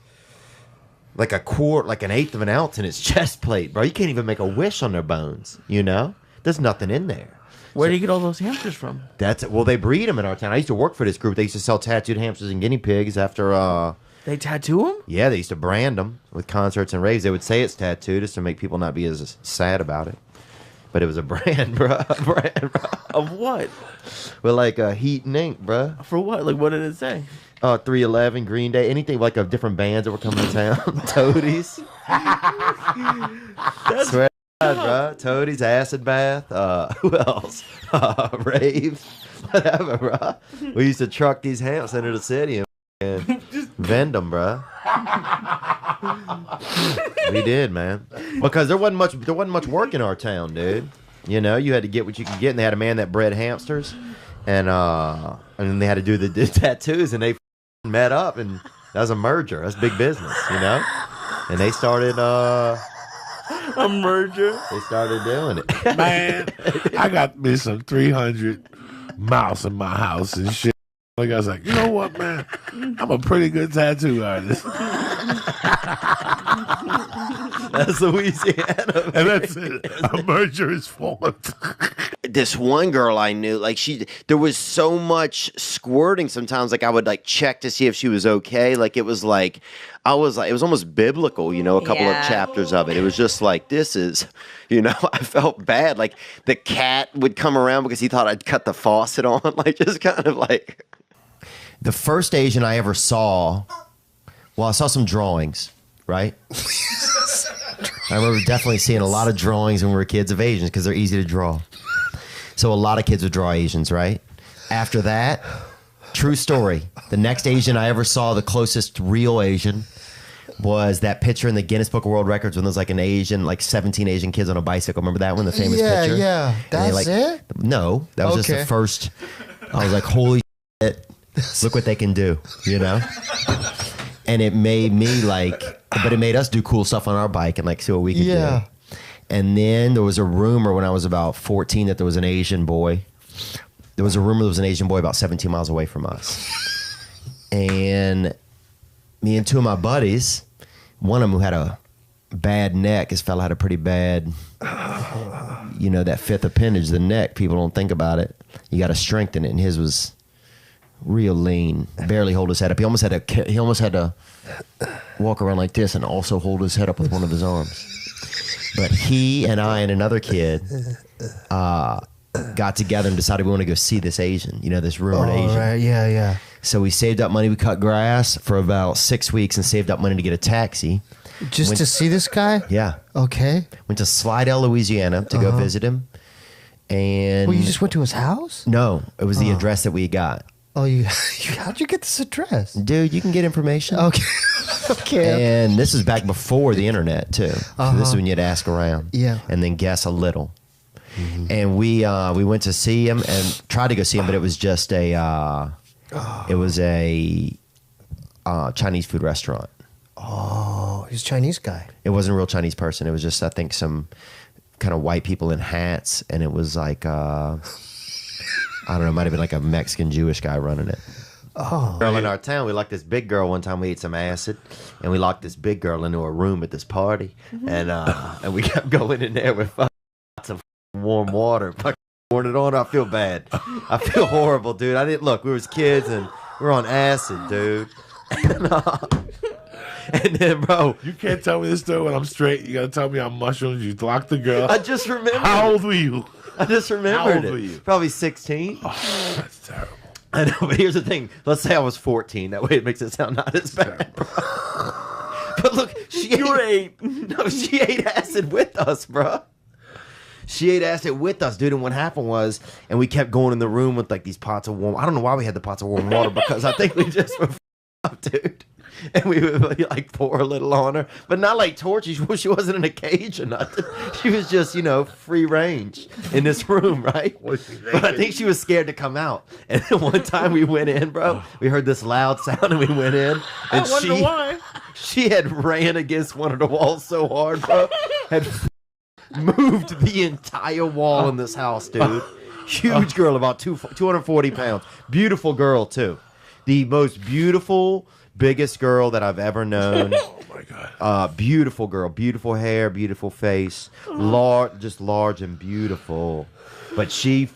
like an eighth of an ounce in its chest plate, bro. You can't even make a wish on their bones. There's nothing in there. Where do you get all those hamsters from? That's it. Well, they breed them in our town. I used to work for this group. They used to sell tattooed hamsters and guinea pigs after. They tattoo them? Yeah, they used to brand them with concerts and raves. They would say it's tattooed just to make people not be as sad about it. But it was a brand, bro. Of what? With like heat and ink, bro. For what? Like, what did it say? 311, Green Day, anything like of different bands that were coming to town. Toadies. Swear to God, bro. Toadies, Acid Bath. Who else? Raves. Whatever, bro. We used to truck these hamps into the city and vend them, bro. We did, man. Because there wasn't much work in our town, dude. You had to get what you could get, and they had a man that bred hamsters, and then they had to do the tattoos, and they met up, and that was a merger. That's big business, And they started a merger. They started doing it. Man, I got me some 300 mouse in my house and shit. The guy's like, you know what, man? I'm a pretty good tattoo artist. That's Louisiana. And that's it. A merger is formed. This one girl I knew, like there was so much squirting sometimes. Like I would like check to see if she was okay. Like it was like, it was almost biblical, you know, a couple of chapters of it. It was just like, this is, you know, I felt bad. Like the cat would come around because he thought I'd cut the faucet on. Like just kind of like. The first Asian I ever saw, well, I saw some drawings, right? I remember definitely seeing a lot of drawings when we were kids of Asians because they're easy to draw. So a lot of kids would draw Asians, right? After that, true story, the next Asian I ever saw, the closest real Asian, was that picture in the Guinness Book of World Records when there's like an Asian, like 17 Asian kids on a bicycle. Remember that one, the famous picture? Yeah, that's it? No, that was just the first. I was like, holy shit, look what they can do, you know? And it made me but it made us do cool stuff on our bike and like see what we could do. And then there was a rumor when I was about 14 that there was an Asian boy. There was a rumor there was an Asian boy about 17 miles away from us. And me and two of my buddies, one of them who had a bad neck, his fella had a pretty bad, you know, that fifth appendage, the neck, people don't think about it. You got to strengthen it. And his was real lean, barely hold his head up. He almost had to walk around like this and also hold his head up with one of his arms. But he and I and another kid got together and decided we want to go see this Asian, you know, this rumored Asian. Right. Yeah. So we saved up money. We cut grass for about 6 weeks and saved up money to get a taxi. Just to see this guy? Yeah. Okay. Went to Slidell, Louisiana to go visit him. And well, you just went to his house? No, it was the address that we got. Oh, how'd you get this address? Dude, you can get information. Okay. Okay. And this is back before the internet, too. So this is when you'd ask around. Yeah. And then guess a little. Mm-hmm. And we went to see him and tried to go see him, but it was just a Chinese food restaurant. Oh, he's a Chinese guy. It wasn't a real Chinese person. It was just, I think, some kind of white people in hats. And it was like, I don't know, it might have been like a Mexican Jewish guy running it. Oh. Girl in our town, we locked this big girl one time. We ate some acid, and we locked this big girl into a room at this party. And we kept going in there with lots of warm water. Fucking pouring it on. I feel bad. I feel horrible, dude. I didn't look. We was kids, and we were on acid, dude. And then, bro, you can't tell me this story when I'm straight. You gotta tell me on mushrooms. You locked the girl. I just remember. How old were you? I just remembered How old were you? Probably 16. Oh, that's terrible. I know, but here's the thing. Let's say I was 14. That way it makes it sound not as bad, bro. But look, she ate acid with us, bro. She ate acid with us, dude. And what happened was, and we kept going in the room with like these pots of warm. I don't know why we had the pots of warm water because I think we just were up, dude. And we would like pour a little on her, but not like torture. She wasn't in a cage or nothing. She was just, you know, free range in this room, right? But I think she was scared to come out. And then one time we went in, bro. We heard this loud sound, and we went in. And I wonder why. She had ran against one of the walls so hard, bro. Had moved the entire wall in this house, dude. Huge girl, about 240 pounds. Beautiful girl too. The most beautiful, biggest girl that I've ever known. Oh my god! Beautiful girl, beautiful hair, beautiful face, large and beautiful. But she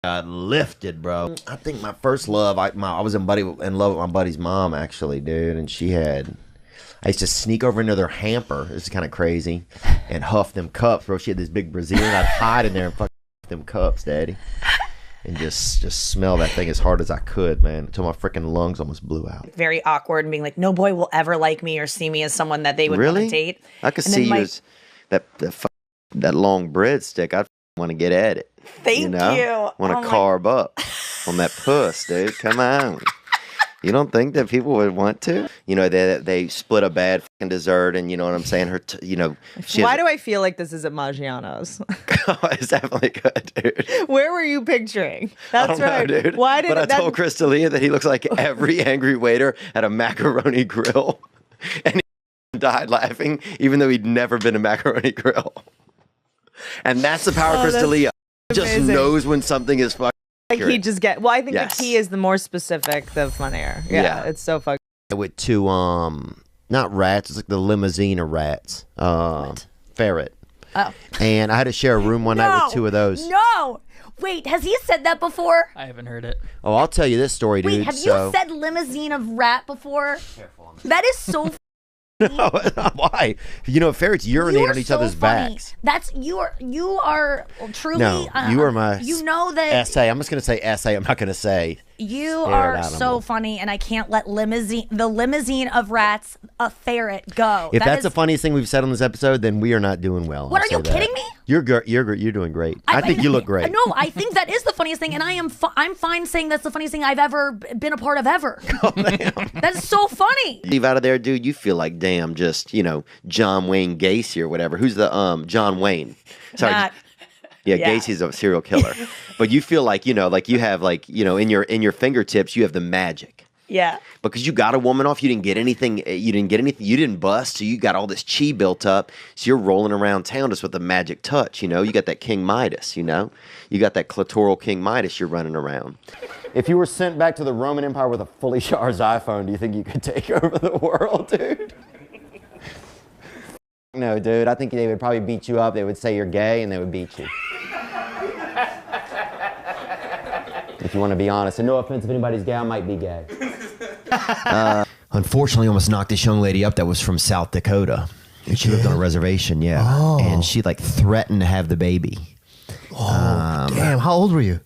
got lifted, bro. I think my first love, I was in love with my buddy's mom, actually, dude. And I used to sneak over into their hamper. This is kind of crazy, and huff them cups, bro. She had this big Brazilian. I'd hide in there and fuck them cups, daddy. And just smell that thing as hard as I could, man, until my freaking lungs almost blew out. Very awkward and being like, no boy will ever like me or see me as someone that they would want to date. I could see you as that long breadstick. I'd want to get at it. Thank you. Want to carve up on that puss, dude. Come on. You don't think that people would want to? You know, they split a bad fucking dessert, and you know what I'm saying? Why do I feel like this is at Maggiano's? It's definitely good, dude. Where were you picturing? That's I don't know, dude. Why did I told Crystalia that he looks like every angry waiter at a macaroni grill, and he died laughing, even though he'd never been to Macaroni Grill. And that's the power of Crystalia. Just knows when something is fucking Like he just get. Well, I think Yes. the key is the more specific, the funnier. Yeah, it's so fucking. I went to not rats. It's like the limousine of rats. Ferret. Oh. And I had to share a room one night with two of those. No. Wait, has he said that before? I haven't heard it. Oh, I'll tell you this story, dude. Wait, have you said limousine of rat before? That is so No, why? You know, ferrets urinate on each other's funny. backs. That's you are truly. No, you are my. You know that essay. I'm just gonna say essay. I'm not gonna say. you Ferret are animal. so funny, and I can't let the limousine of rats, a ferret, go. If That that's is- the funniest thing we've said on this episode, then we are not doing well. What, I'll are you say that. kidding me? You're doing great. I think you look great. No, I think that is the funniest thing, and I'm fine saying that's the funniest thing I've ever been a part of ever. Oh, That's so funny. Leave out of there, dude. You feel like damn, just John Wayne Gacy or whatever. Who's the John Wayne? Sorry. Yeah, Gacy's a serial killer. But you feel like, like you have in your fingertips, you have the magic. Yeah. Because you got a woman off, you didn't get anything, you didn't bust, so you got all this chi built up, so you're rolling around town just with a magic touch, you got that King Midas, you got that clitoral King Midas you're running around. If you were sent back to the Roman Empire with a fully charged iPhone, do you think you could take over the world, dude? No, dude, I think they would probably beat you up, they would say you're gay, and they would beat you. If you want to be honest, and no offense if anybody's gay, I might be gay. Unfortunately, almost knocked this young lady up that was from South Dakota. And she lived on a reservation, yeah. Oh. And she threatened to have the baby. Oh, damn. How old were you?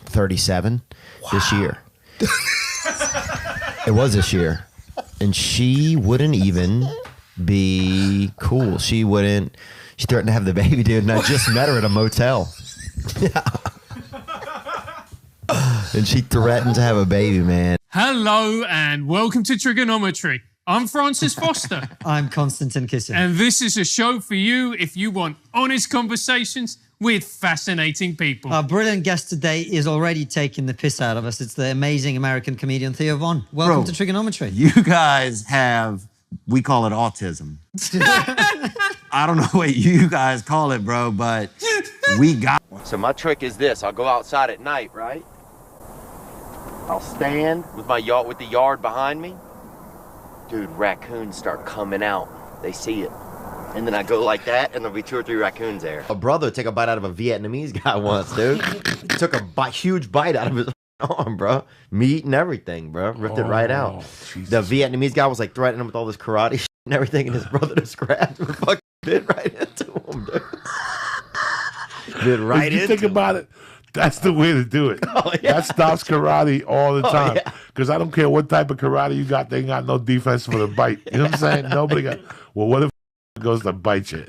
37 this year. It was this year. And she wouldn't even be cool. She threatened to have the baby, dude. And I just met her at a motel. And she threatened to have a baby, man. Hello and welcome to Trigonometry. I'm Francis Foster. I'm Konstantin Kisin. And this is a show for you if you want honest conversations with fascinating people. Our brilliant guest today is already taking the piss out of us. It's the amazing American comedian Theo Von. Welcome to Trigonometry. You guys have, we call it autism. I don't know what you guys call it, bro, but we got. So my trick is this. I'll go outside at night, right? I'll stand with the yard behind me. Dude, raccoons start coming out. They see it. And then I go like that, and there'll be 2 or 3 raccoons there. A brother took a bite out of a Vietnamese guy once, dude. Took a huge bite out of his arm, bro. Meat and everything, bro. Ripped it right out. Jesus. The Vietnamese guy was threatening him with all this karate shit and everything, and his brother just grabbed him and fucking bit right into him, dude. Bit right if you into think about it, that's the way to do it. Oh, yeah. That stops karate all the time. Yeah. Because I don't care what type of karate you got, they ain't got no defense for the bite. You know what I'm saying? Nobody got. Well, what if goes to bite you?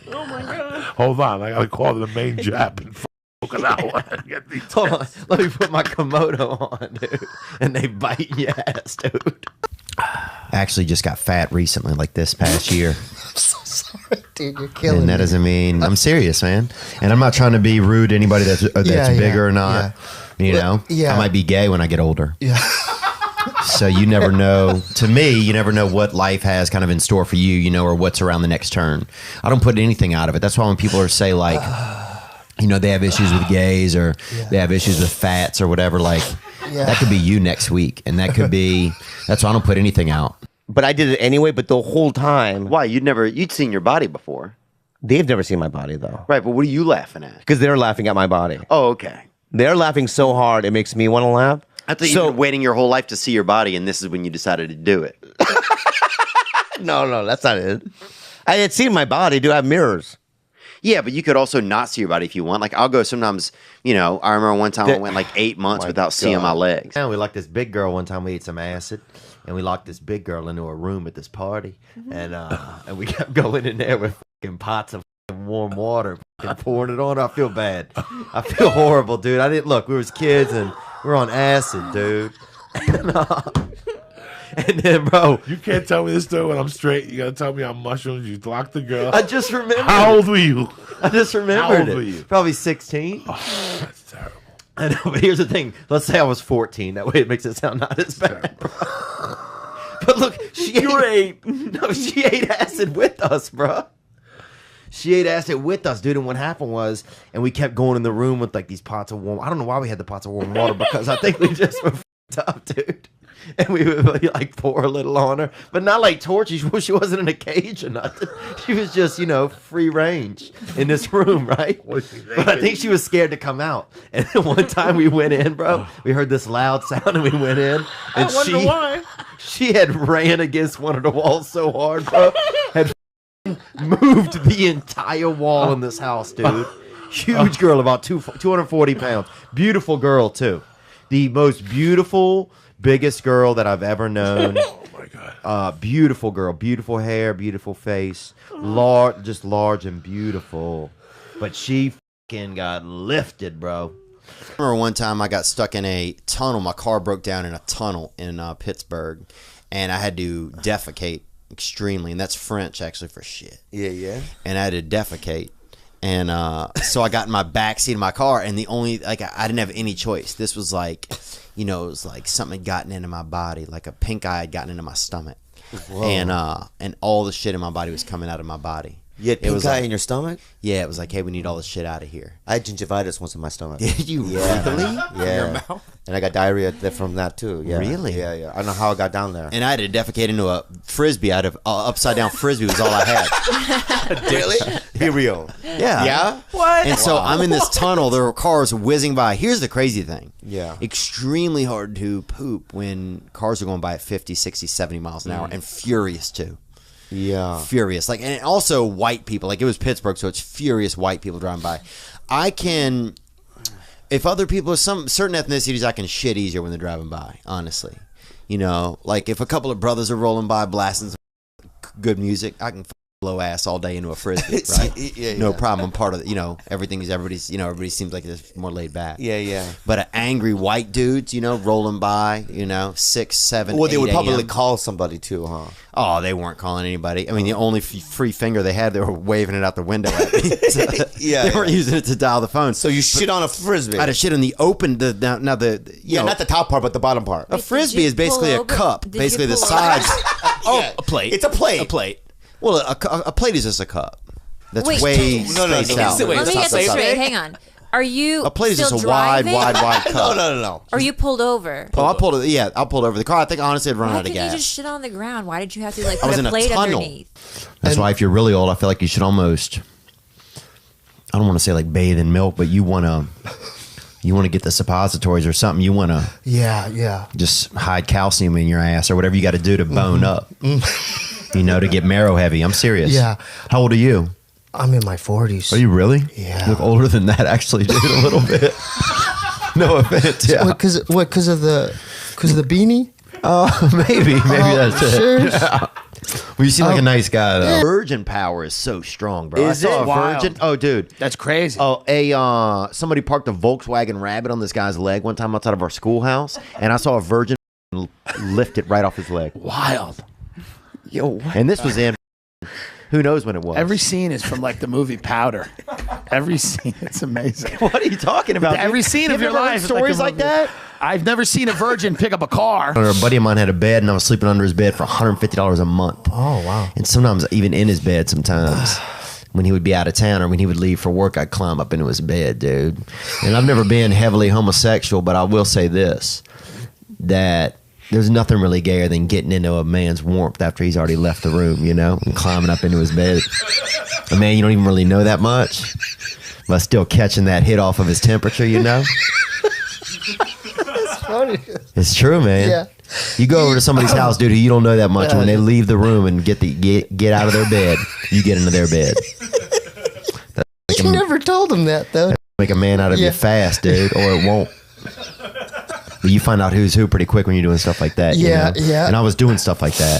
Oh my god! Hold on, I gotta call the main jab and an hour. Hold on, let me put my Komodo on, dude. And they bite your ass, dude. Actually, just got fat recently, like this past year. Sorry, dude, you're killing And that me. doesn't mean I'm serious, man. And I'm not trying to be rude to anybody that's bigger or not. You know, I might be gay when I get older. Yeah. So you never know. To me, you never know what life has kind of in store for you, or what's around the next turn. I don't put anything out of it. That's why when people say they have issues with gays or they have issues with fats or whatever, that could be you next week, and that could be. That's why I don't put anything out. But I did it anyway. But the whole time, why you'd seen your body before? They've never seen my body though. Right, but what are you laughing at? Because they're laughing at my body. Oh, okay. They're laughing so hard it makes me want to laugh. I thought you've been waiting your whole life to see your body, and this is when you decided to do it. No, that's not it. I had seen my body. Do I have mirrors? Yeah, but you could also not see your body if you want. I'll go sometimes, I remember one time I went 8 months without seeing my legs. And we locked this big girl one time. We ate some acid, and we locked this big girl into a room at this party. And we kept going in there with fucking pots of warm water and pouring it on her. I feel bad. I feel horrible, dude. I didn't look. We was kids, and we were on acid, dude. And then, bro, you can't tell me this story when I'm straight. You gotta tell me on mushrooms. You locked the girl. I just remembered. How old were you? I just remembered How old it. were you? Probably 16. Oh, that's terrible. I know, but here's the thing. Let's say I was 14. That way it makes it sound not as bad. But look, she ate acid with us, bro. She ate acid with us, dude. And what happened was, and we kept going in the room with like these pots of warm. I don't know why we had the pots of warm water because I think we just were up, dude. And we would like pour a little on her, but not like torture. She wasn't in a cage or nothing. She was just, free range in this room, right? But I think she was scared to come out. And then one time we went in, bro. We heard this loud sound and we went in. And I wonder why. She had ran against one of the walls so hard, bro. Had moved the entire wall in this house, dude. Huge girl, about 240 pounds. Beautiful girl, too. The most beautiful, biggest girl that I've ever known. Oh my god! Beautiful girl, beautiful hair, beautiful face, large and beautiful. But she fucking got lifted, bro. I remember one time I got stuck in a tunnel. My car broke down in a tunnel in Pittsburgh, and I had to defecate extremely, and that's French actually for shit. Yeah. And I had to defecate. And so I got in my back seat of my car, and the only I didn't have any choice. This was like, it was like something had gotten into my body, like a pink eye had gotten into my stomach. Whoa. And all the shit in my body was coming out of my body. You had pink eye in your stomach? Yeah, it was like, hey, we need all this shit out of here. I had gingivitis once in my stomach. Did you really? Yeah. In your mouth? And I got diarrhea from that too. Yeah. Really? Yeah. I don't know how I got down there. And I had to defecate into a frisbee. I had an upside down frisbee was all I had. Really? Be real. Yeah. Yeah? What? And so I'm in this tunnel. There were cars whizzing by. Here's the crazy thing. Yeah. Extremely hard to poop when cars are going by at 50, 60, 70 miles an hour, and furious too. Yeah. Furious. And also white people. Like, it was Pittsburgh, so it's furious white people driving by. If other people, some certain ethnicities, I can shit easier when they're driving by, honestly. Like if a couple of brothers are rolling by blasting some good music, I can blow ass all day into a frisbee, right? Yeah. No problem. I'm part of everybody seems like it's more laid back. Yeah. But an angry white dudes, rolling by, 6, 7, Well, they 8 would probably a.m. call somebody too, huh? Oh, they weren't calling anybody. I mean, the only free finger they had, they were waving it out the window at me. So they weren't using it to dial the phone. So you shit on a frisbee. I had to shit on the open, not the top part, but the bottom part. A frisbee is basically a cup. Basically, the sides. A plate. It's a plate. A plate. Well, a plate is just a cup. That's Wait. way No. spaced out. Let me get this straight. Hang on. Are you A plate is still just a wide driving? cup. No. Or you pulled over? I pulled over the car. I think honestly I'd run Why out of couldn't gas. you just shit on the ground? Why did you have to I put was in a a plate tunnel. underneath? That's why if you're really old, I feel like you should almost, I don't want to say like bathe in milk, but you want to get the suppositories or something. You want to Yeah. just hide calcium in your ass or whatever you got to do to bone up, to get marrow heavy. I'm serious. Yeah. How old are you? I'm in my 40s. Are you really? Yeah. You look older than that, actually, dude, a little bit. No offense. Yeah. Because of the beanie? Maybe that's it. Serious? Yeah. Well, you seem like a nice guy, though. Virgin power is so strong, bro. Is I saw it? a Wild. virgin. Oh, dude. That's crazy. Oh, somebody parked a Volkswagen Rabbit on this guy's leg one time outside of our schoolhouse, and I saw a virgin lift it right off his leg. Wild. Yo, what? And this was in. Who knows when it was? Every scene is from like the movie Powder. Every scene, it's amazing. What are you talking about? Every scene of your life. Stories like that? I've never seen a virgin pick up a car. A buddy of mine had a bed, and I was sleeping under his bed for $150 a month. Oh, wow. And sometimes even in his bed, sometimes when he would be out of town or when he would leave for work, I'd climb up into his bed, dude. And I've never been heavily homosexual, but I will say this, that there's nothing really gayer than getting into a man's warmth after he's already left the room, and climbing up into his bed. A man you don't even really know that much, but still catching that hit off of his temperature, That's funny. It's true, man. Yeah. You go over to somebody's house, dude, who you don't know that much, and when they leave the room and get out of their bed, you get into their bed. You never told him that, though. Make a man out of you fast, dude, or it won't. But you find out who's who pretty quick when you're doing stuff like that. Yeah. And I was doing stuff like that.